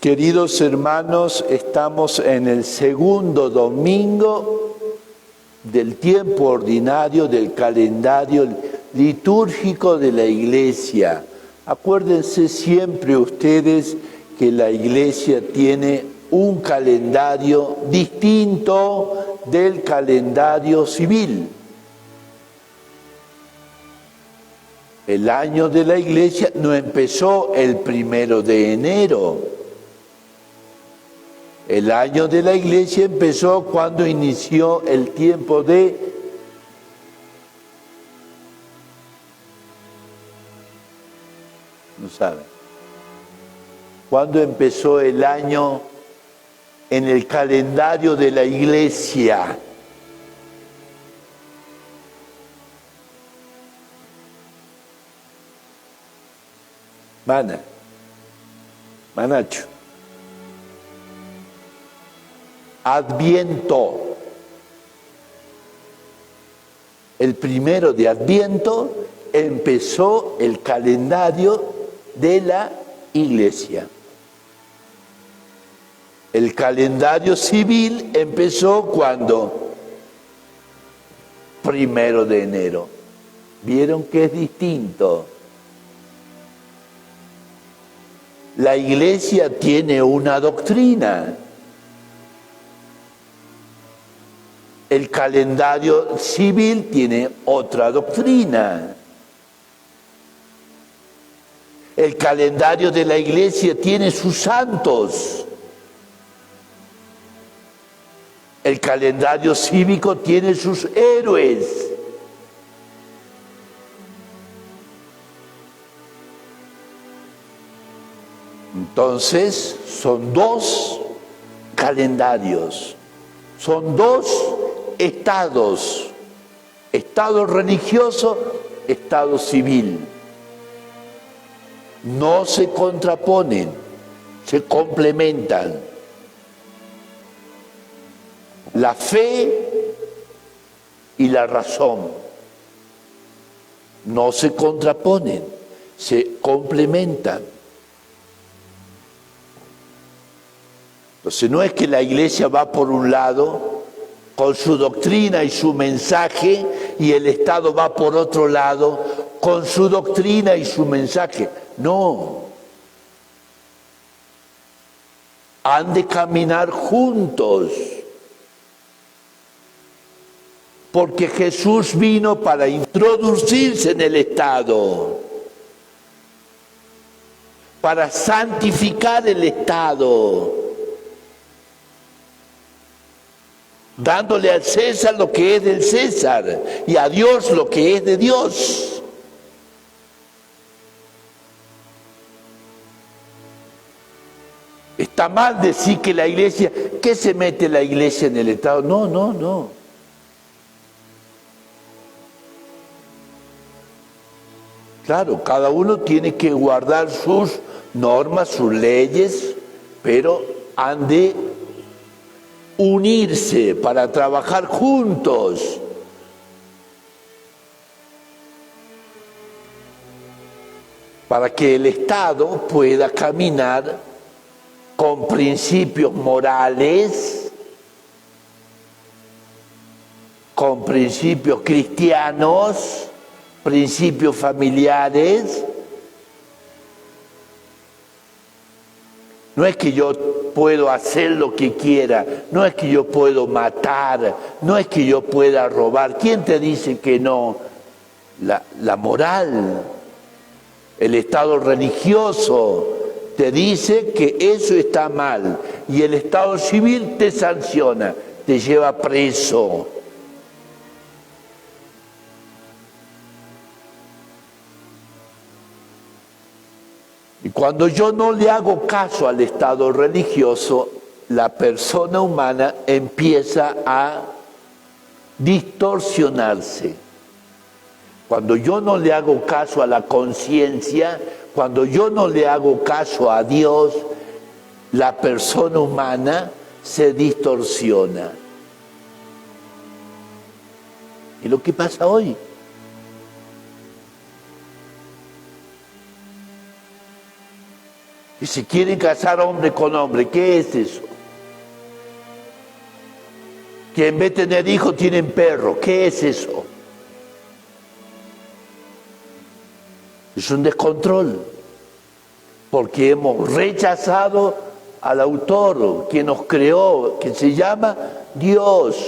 Queridos hermanos, estamos en el segundo domingo del tiempo ordinario del calendario litúrgico de la Iglesia. Acuérdense siempre ustedes que la Iglesia tiene un calendario distinto del calendario civil. El año de la Iglesia no empezó el 1 de enero. El año de la Iglesia empezó cuando inició el tiempo de no saben. ¿Cuándo empezó el año en el calendario de la Iglesia? Manacho. Adviento. El 1 de Adviento empezó el calendario de la Iglesia. El calendario civil empezó cuando 1 de enero. ¿Vieron que es distinto? La Iglesia tiene una doctrina. El calendario civil tiene otra doctrina. El calendario de la Iglesia tiene sus santos. El calendario cívico tiene sus héroes. Entonces, son dos calendarios, son dos estados, estado religioso, estado civil. No se contraponen, se complementan. La fe y la razón no se contraponen, se complementan. Entonces no es que la Iglesia va por un lado con su doctrina y su mensaje y el Estado va por otro lado con su doctrina y su mensaje. No. Han de caminar juntos. Porque Jesús vino para introducirse en el Estado, para santificar el Estado, dándole al César lo que es del César y a Dios lo que es de Dios. Está mal decir que la Iglesia, ¿qué se mete la Iglesia en el Estado? No. Claro, cada uno tiene que guardar sus normas, sus leyes, pero han de unirse para trabajar juntos. Para que el Estado pueda caminar con principios morales, con principios cristianos, principios familiares. No es que yo puedo hacer lo que quiera, no es que yo puedo matar, no es que yo pueda robar. ¿Quién te dice que no? La moral, el estado religioso te dice que eso está mal y el estado civil te sanciona, te lleva preso. Y cuando yo no le hago caso al estado religioso, la persona humana empieza a distorsionarse. Cuando yo no le hago caso a la conciencia, cuando yo no le hago caso a Dios, la persona humana se distorsiona. ¿Y lo que pasa hoy? Y si quieren casar hombre con hombre, ¿qué es eso? Que en vez de tener hijos tienen perro, ¿qué es eso? Es un descontrol, porque hemos rechazado al autor que nos creó, que se llama Dios.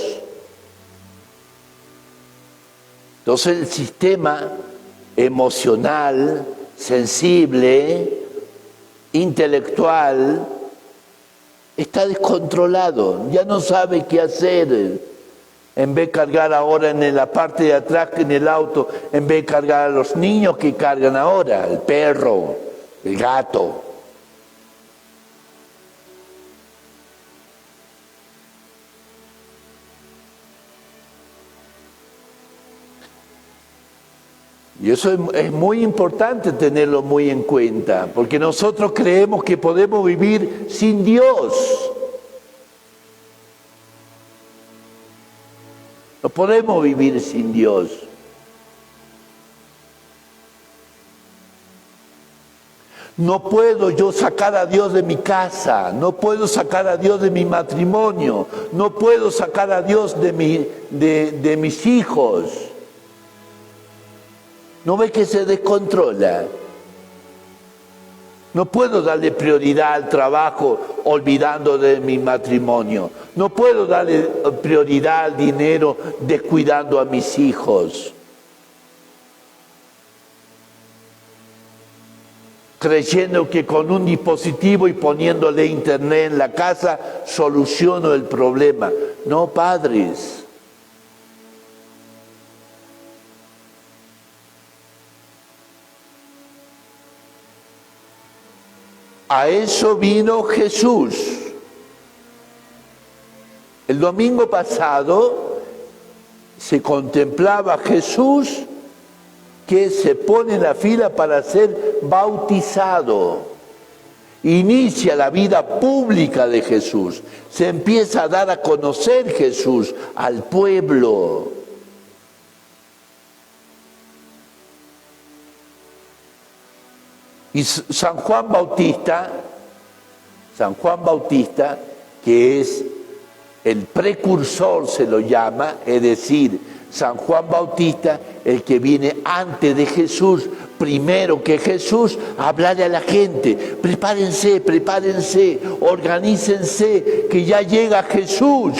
Entonces el sistema emocional, sensible, intelectual, está descontrolado, ya no sabe qué hacer. En vez de cargar ahora en la parte de atrás, en el auto, en vez de cargar a los niños que cargan ahora, el perro, el gato. Y eso es muy importante tenerlo muy en cuenta, porque nosotros creemos que podemos vivir sin Dios. No podemos vivir sin Dios. No puedo yo sacar a Dios de mi casa, no puedo sacar a Dios de mi matrimonio, no puedo sacar a Dios de mis hijos. ¿No ve que se descontrola? No puedo darle prioridad al trabajo olvidando de mi matrimonio. No puedo darle prioridad al dinero descuidando a mis hijos. Creyendo que con un dispositivo y poniéndole internet en la casa soluciono el problema. No, padres. A eso vino Jesús. El domingo pasado se contemplaba a Jesús que se pone en la fila para ser bautizado. Inicia la vida pública de Jesús. Se empieza a dar a conocer Jesús al pueblo. Y San Juan Bautista, que es el precursor, se lo llama, es decir, San Juan Bautista, el que viene antes de Jesús, primero que Jesús, a hablarle a la gente, prepárense, organícense, que ya llega Jesús.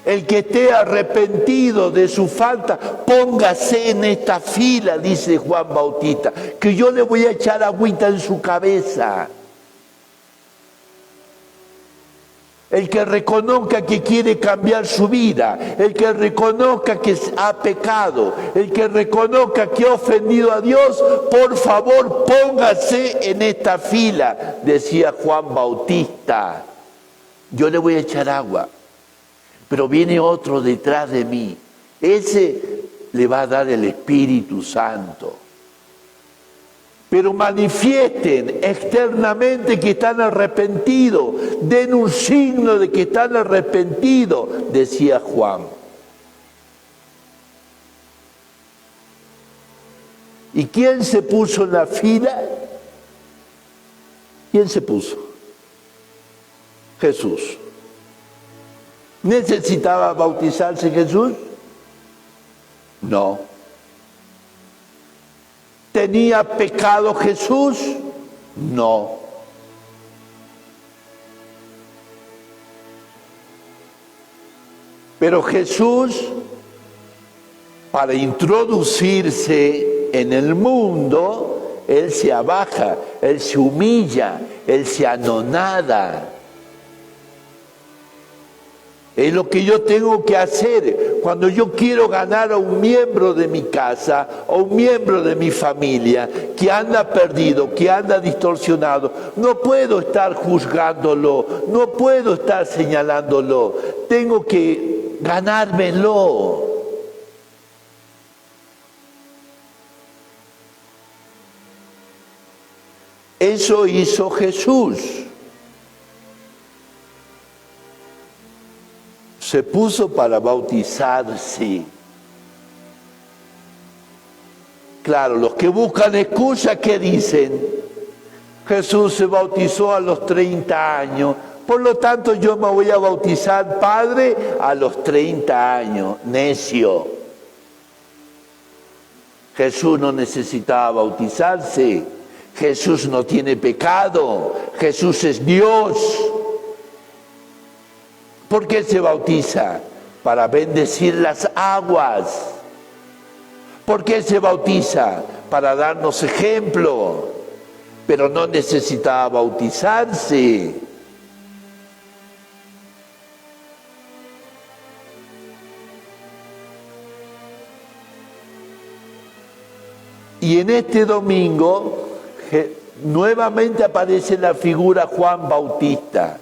El que esté arrepentido de su falta, póngase en esta fila, dice Juan Bautista, que yo le voy a echar agüita en su cabeza. El que reconozca que quiere cambiar su vida, el que reconozca que ha pecado, el que reconozca que ha ofendido a Dios, por favor póngase en esta fila, decía Juan Bautista. Yo le voy a echar agua. Pero viene otro detrás de mí. Ese le va a dar el Espíritu Santo. Pero manifiesten externamente que están arrepentidos. Den un signo de que están arrepentidos, decía Juan. ¿Y quién se puso en la fila? ¿Quién se puso? Jesús. ¿Necesitaba bautizarse Jesús? No. ¿Tenía pecado Jesús? No. Pero Jesús, para introducirse en el mundo, Él se abaja, Él se humilla, Él se anonada. Es lo que yo tengo que hacer cuando yo quiero ganar a un miembro de mi casa o un miembro de mi familia que anda perdido, que anda distorsionado. No puedo estar juzgándolo, no puedo estar señalándolo. Tengo que ganármelo. Eso hizo Jesús. se puso para bautizarse. Claro, los que buscan excusa, ¿qué dicen? Jesús se bautizó a los 30 años, por lo tanto yo me voy a bautizar, Padre, a los 30 años. Necio. Jesús no necesitaba bautizarse. Jesús no tiene pecado. Jesús es Dios. ¿Por qué se bautiza? Para bendecir las aguas. ¿Por qué se bautiza? Para darnos ejemplo. Pero no necesitaba bautizarse. Y en este domingo nuevamente aparece la figura Juan Bautista.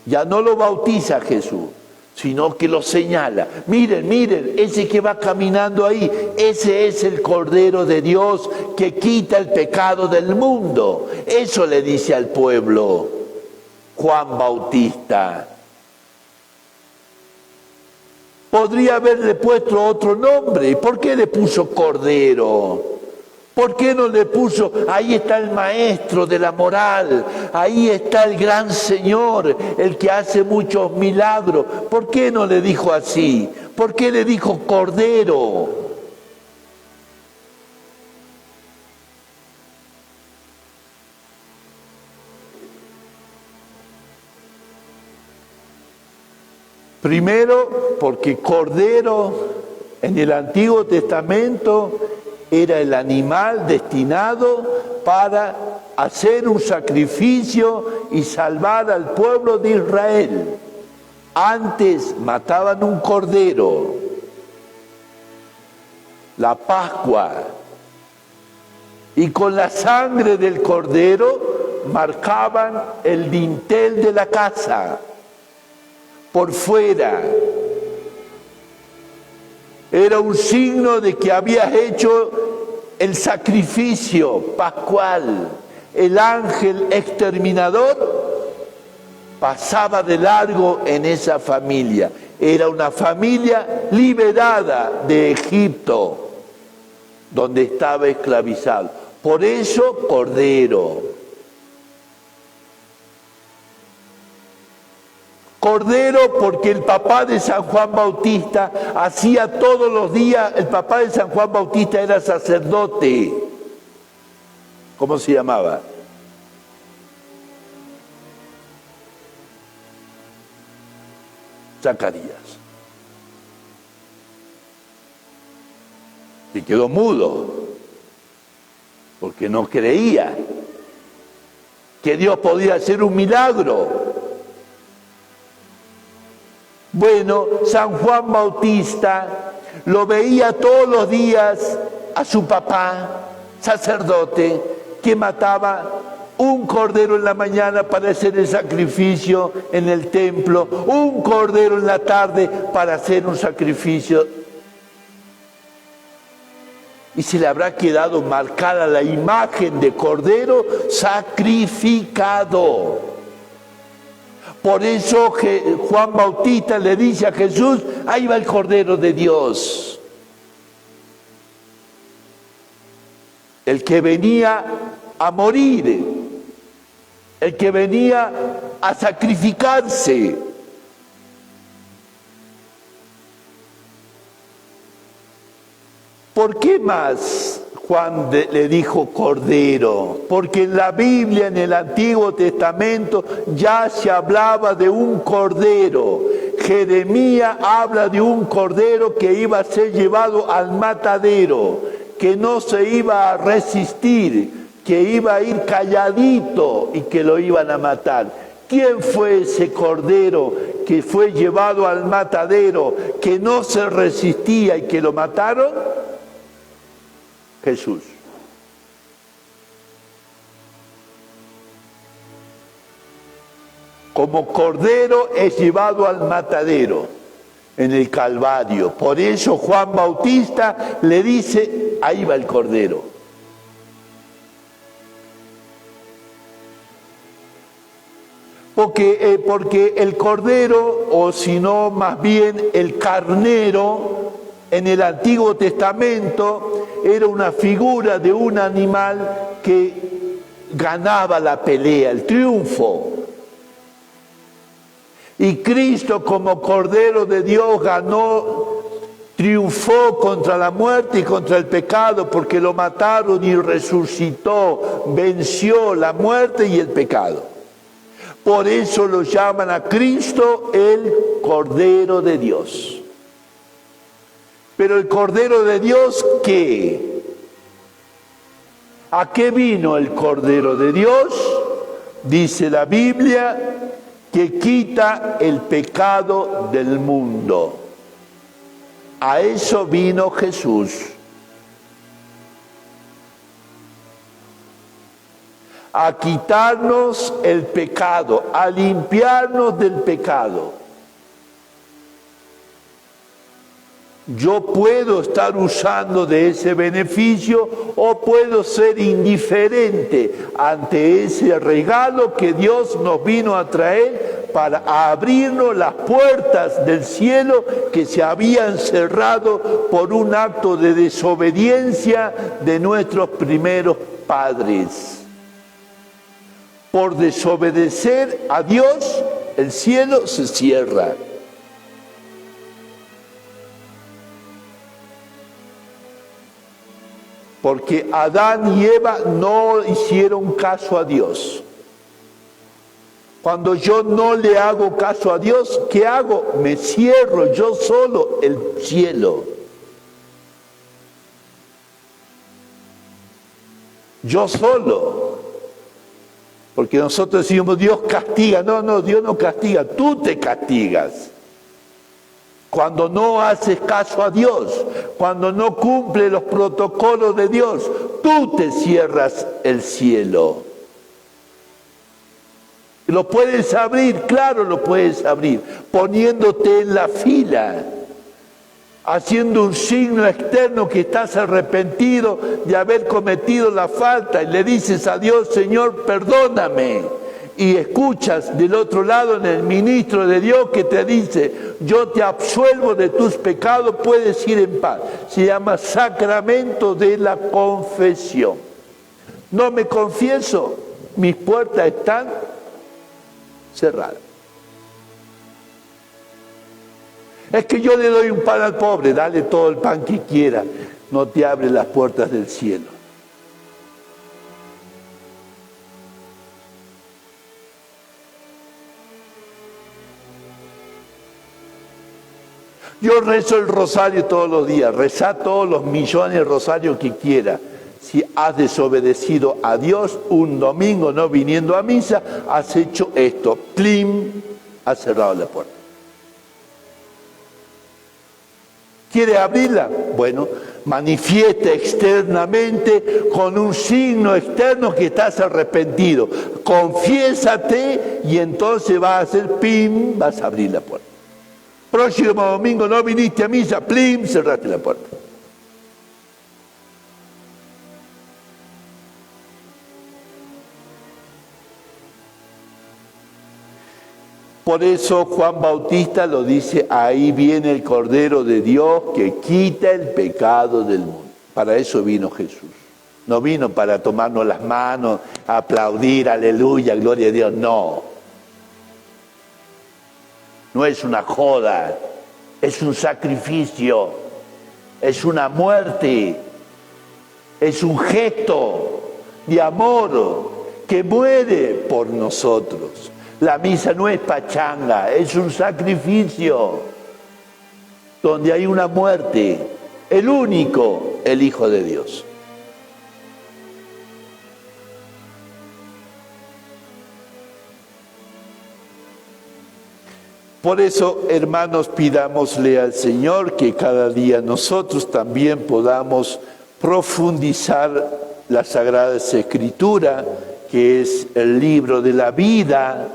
Ya no lo bautiza Jesús, sino que lo señala. Miren, miren, ese que va caminando ahí, ese es el Cordero de Dios que quita el pecado del mundo. Eso le dice al pueblo Juan Bautista. Podría haberle puesto otro nombre. ¿Por qué le puso Cordero? ¿Por qué no le puso, ahí está el maestro de la moral, ahí está el gran Señor, el que hace muchos milagros? ¿Por qué no le dijo así? ¿Por qué le dijo Cordero? Primero, porque Cordero en el Antiguo Testamento era el animal destinado para hacer un sacrificio y salvar al pueblo de Israel. Antes mataban un cordero, la Pascua, y con la sangre del cordero marcaban el dintel de la casa por fuera. Era un signo de que habías hecho el sacrificio pascual. El ángel exterminador pasaba de largo en esa familia. Era una familia liberada de Egipto, donde estaba esclavizado. Por eso, Cordero. Cordero porque el papá de San Juan Bautista hacía todos los días, el papá de San Juan Bautista era sacerdote. ¿Cómo se llamaba? Zacarías. Y quedó mudo, porque no creía que Dios podía hacer un milagro. Bueno, San Juan Bautista lo veía todos los días a su papá, sacerdote, que mataba un cordero en la mañana para hacer el sacrificio en el templo, un cordero en la tarde para hacer un sacrificio. Y se le habrá quedado marcada la imagen de cordero sacrificado. Por eso Juan Bautista le dice a Jesús, ahí va el Cordero de Dios. El que venía a morir, el que venía a sacrificarse. ¿Por qué más Juan le dijo Cordero? Porque en la Biblia, en el Antiguo Testamento, ya se hablaba de un Cordero. Jeremías habla de un Cordero que iba a ser llevado al matadero, que no se iba a resistir, que iba a ir calladito y que lo iban a matar. ¿Quién fue ese Cordero que fue llevado al matadero, que no se resistía y que lo mataron? Jesús. Como cordero es llevado al matadero en el Calvario. Por eso Juan Bautista le dice, ahí va el cordero. Porque el cordero, o si no, más bien el carnero, en el Antiguo Testamento era una figura de un animal que ganaba la pelea, el triunfo. Y Cristo, como Cordero de Dios, triunfó contra la muerte y contra el pecado, porque lo mataron y resucitó, venció la muerte y el pecado. Por eso lo llaman a Cristo el Cordero de Dios. Pero el Cordero de Dios, ¿qué? ¿A qué vino el Cordero de Dios? Dice la Biblia que quita el pecado del mundo. A eso vino Jesús. A quitarnos el pecado, a limpiarnos del pecado. Yo puedo estar usando de ese beneficio o puedo ser indiferente ante ese regalo que Dios nos vino a traer para abrirnos las puertas del cielo que se habían cerrado por un acto de desobediencia de nuestros primeros padres. Por desobedecer a Dios, el cielo se cierra. Porque Adán y Eva no hicieron caso a Dios. Cuando yo no le hago caso a Dios, ¿qué hago? Me cierro yo solo el cielo. Yo solo. Porque nosotros decimos, Dios castiga. No, Dios no castiga, tú te castigas. Cuando no haces caso a Dios, cuando no cumples los protocolos de Dios, tú te cierras el cielo. ¿Lo puedes abrir? Claro, lo puedes abrir, poniéndote en la fila, haciendo un signo externo que estás arrepentido de haber cometido la falta y le dices a Dios, Señor, perdóname. Y escuchas del otro lado en el ministro de Dios que te dice, yo te absuelvo de tus pecados, puedes ir en paz. Se llama sacramento de la confesión. No me confieso, mis puertas están cerradas. Es que yo le doy un pan al pobre, dale todo el pan que quiera, no te abre las puertas del cielo. Yo rezo el rosario todos los días, reza todos los millones de rosarios que quiera. Si has desobedecido a Dios un domingo no viniendo a misa, has hecho esto, plim, has cerrado la puerta. ¿Quiere abrirla? Bueno, manifiesta externamente con un signo externo que estás arrepentido. Confiésate y entonces vas a hacer pim, vas a abrir la puerta. Próximo domingo no viniste a misa, plim, cerraste la puerta. Por eso Juan Bautista lo dice, ahí viene el Cordero de Dios que quita el pecado del mundo. Para eso vino Jesús. No vino para tomarnos las manos, aplaudir, aleluya, gloria a Dios, no. No es una joda, es un sacrificio, es una muerte, es un gesto de amor que muere por nosotros. La misa no es pachanga, es un sacrificio donde hay una muerte, el único, el Hijo de Dios. Por eso, hermanos, pidámosle al Señor que cada día nosotros también podamos profundizar la Sagrada Escritura, que es el libro de la vida,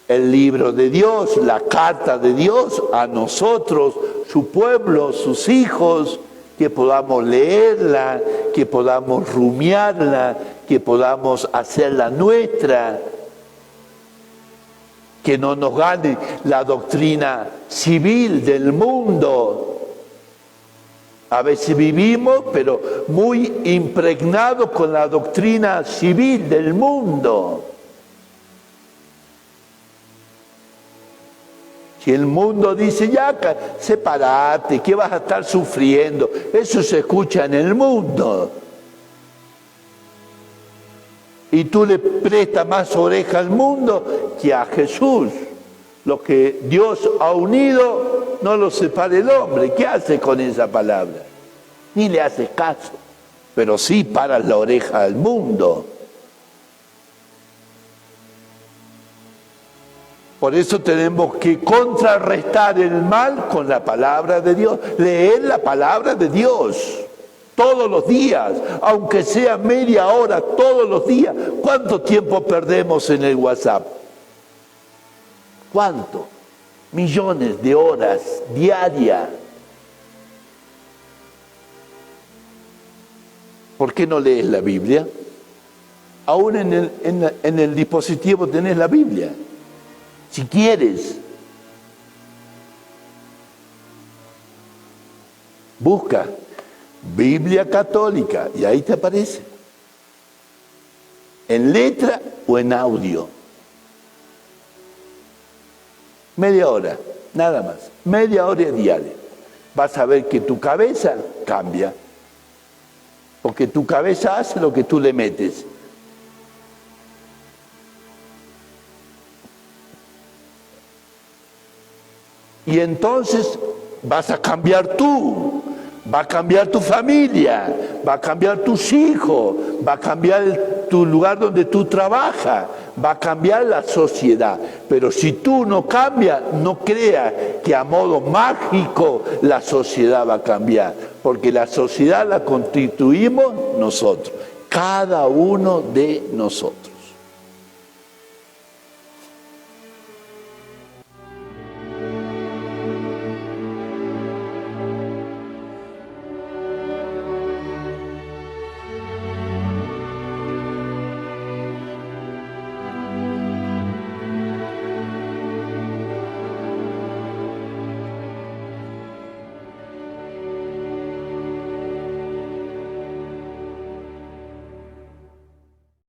el libro de Dios, la carta de Dios a nosotros, su pueblo, sus hijos, que podamos leerla, que podamos rumiarla, que podamos hacerla nuestra, que no nos gane la doctrina civil del mundo. A veces vivimos, pero muy impregnados con la doctrina civil del mundo. Si el mundo dice, ya, separate, ¿qué vas a estar sufriendo? Eso se escucha en el mundo. Y tú le prestas más oreja al mundo que a Jesús. Lo que Dios ha unido, no lo separe el hombre. ¿Qué hace con esa palabra? Ni le haces caso, pero sí paras la oreja al mundo. Por eso tenemos que contrarrestar el mal con la palabra de Dios, leer la palabra de Dios todos los días, aunque sea media hora todos los días. ¿Cuánto tiempo perdemos en el WhatsApp? ¿Cuánto? Millones de horas diarias. ¿Por qué no lees la Biblia? Aún en el dispositivo tenés la Biblia. Si quieres, busca Biblia Católica y ahí te aparece, en letra o en audio. Media hora, nada más, media hora diaria. Vas a ver que tu cabeza cambia, porque tu cabeza hace lo que tú le metes. Y entonces vas a cambiar tú, va a cambiar tu familia, va a cambiar tus hijos, va a cambiar tu lugar donde tú trabajas, va a cambiar la sociedad. Pero si tú no cambias, no creas que a modo mágico la sociedad va a cambiar, porque la sociedad la constituimos nosotros, cada uno de nosotros.